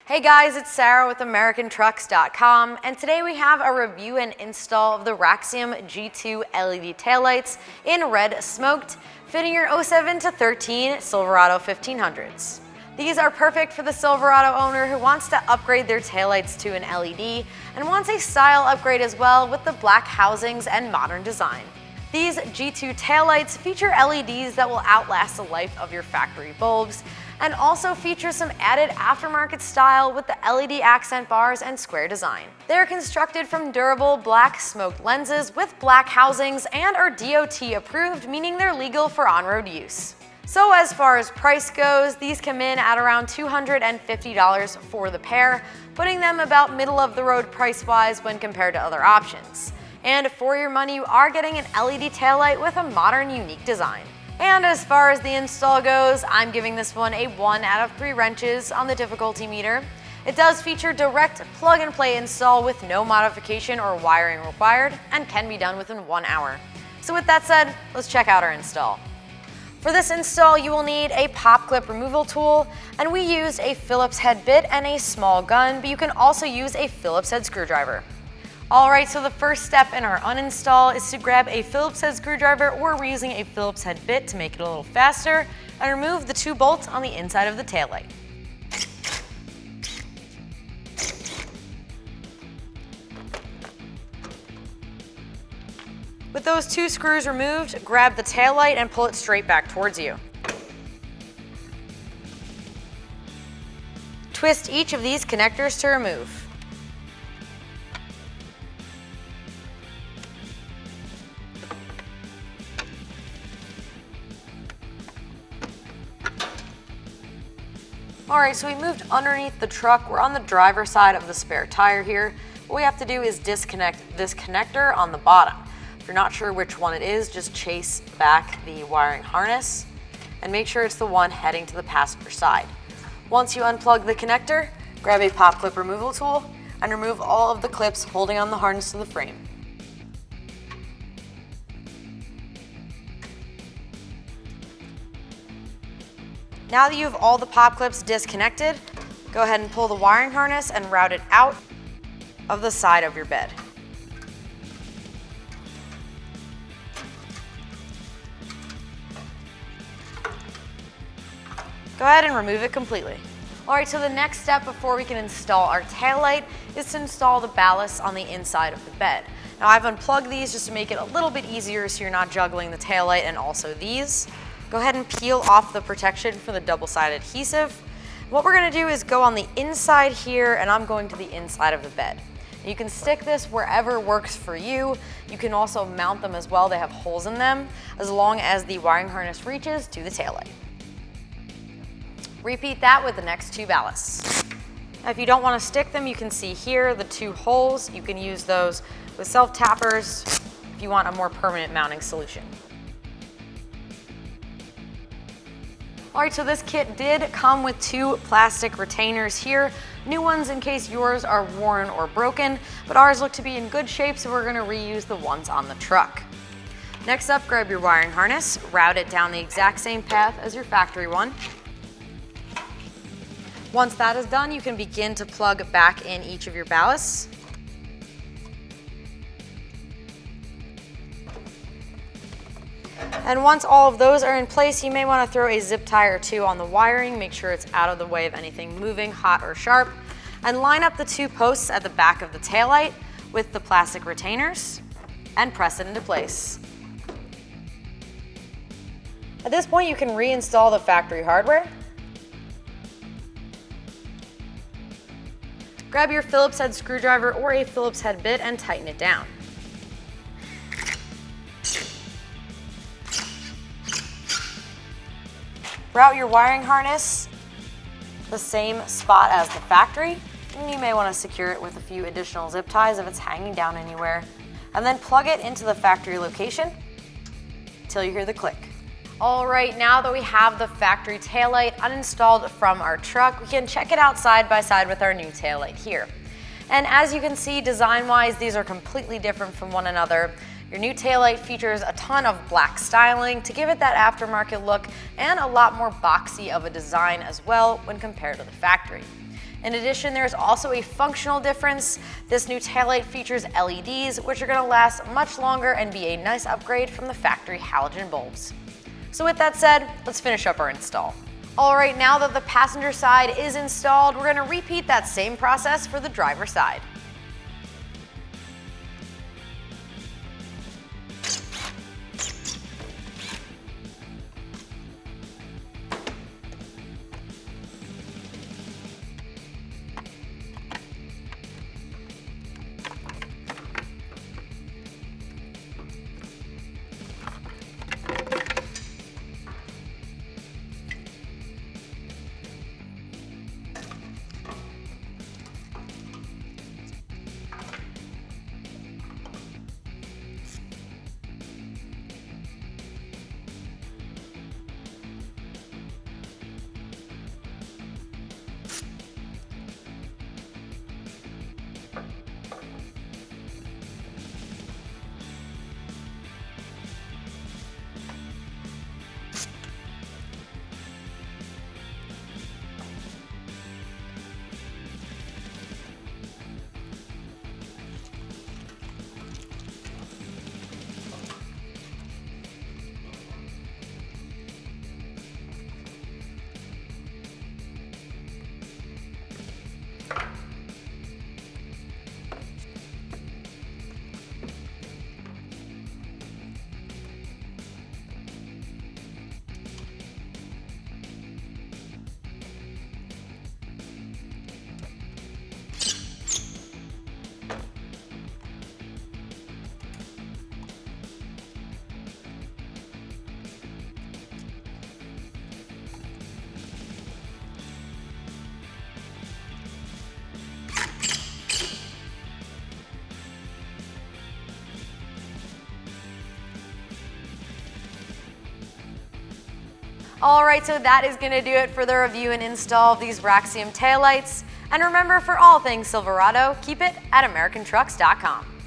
Hey guys, it's Sarah with AmericanTrucks.com, and today we have a review and install of the Raxium G2 LED taillights in red smoked, fitting your 07 to 13 Silverado 1500s. These are perfect for the Silverado owner who wants to upgrade their taillights to an LED and wants a style upgrade as well with the black housings and modern design. These G2 taillights feature LEDs that will outlast the life of your factory bulbs, and also feature some added aftermarket style with the LED accent bars and square design. They're constructed from durable black smoked lenses with black housings and are DOT approved, meaning they're legal for on-road use. So as far as price goes, these come in at around $250 for the pair, putting them about middle of the road price-wise when compared to other options. And for your money, you are getting an LED taillight with a modern, unique design. And as far as the install goes, I'm giving this one a 1 out of 3 wrenches on the difficulty meter. It does feature direct plug-and-play install with no modification or wiring required and can be done within 1 hour. So with that said, let's check out our install. For this install, you will need a pop clip removal tool, and we used a Phillips head bit and a small gun, but you can also use a Phillips head screwdriver. Alright, so the first step in our uninstall is to grab a Phillips head screwdriver, or we're using a Phillips head bit to make it a little faster, and remove the 2 bolts on the inside of the taillight. With those 2 screws removed, grab the taillight and pull it straight back towards you. Twist each of these connectors to remove. Alright, so we moved underneath the truck. We're on the driver's side of the spare tire here. What we have to do is disconnect this connector on the bottom. If you're not sure which one it is, just chase back the wiring harness and make sure it's the one heading to the passenger side. Once you unplug the connector, grab a pop clip removal tool and remove all of the clips holding on the harness to the frame. Now that you have all the pop clips disconnected, go ahead and pull the wiring harness and route it out of the side of your bed. Go ahead and remove it completely. Alright, so the next step before we can install our taillight is to install the ballast on the inside of the bed. Now I've unplugged these just to make it a little bit easier so you're not juggling the taillight and also these. Go ahead and peel off the protection for the double-sided adhesive. What we're going to do is go on the inside here, and I'm going to the inside of the bed. You can stick this wherever works for you. You can also mount them as well. They have holes in them, as long as the wiring harness reaches to the taillight. Repeat that with the next 2 ballasts. Now, if you don't want to stick them, you can see here the 2 holes. You can use those with self-tappers if you want a more permanent mounting solution. Alright, so this kit did come with 2 plastic retainers here. New ones in case yours are worn or broken, but ours look to be in good shape, so we're going to reuse the ones on the truck. Next up, grab your wiring harness, route it down the exact same path as your factory one. Once that is done, you can begin to plug back in each of your ballasts. And once all of those are in place, you may want to throw a zip tie or 2 on the wiring, make sure it's out of the way of anything moving, hot or sharp, and line up the 2 posts at the back of the taillight with the plastic retainers and press it into place. At this point, you can reinstall the factory hardware. Grab your Phillips head screwdriver or a Phillips head bit and tighten it down. Route your wiring harness the same spot as the factory, and you may want to secure it with a few additional zip ties if it's hanging down anywhere, and then plug it into the factory location until you hear the click. Alright, now that we have the factory taillight uninstalled from our truck, we can check it out side by side with our new taillight here. And as you can see, design-wise, these are completely different from one another. Your new taillight features a ton of black styling to give it that aftermarket look and a lot more boxy of a design as well when compared to the factory. In addition, there's also a functional difference. This new taillight features LEDs, which are going to last much longer and be a nice upgrade from the factory halogen bulbs. So with that said, let's finish up our install. All right, now that the passenger side is installed, we're going to repeat that same process for the driver side. Alright, so that is going to do it for the review and install of these Raxium taillights. And remember, for all things Silverado, keep it at AmericanTrucks.com.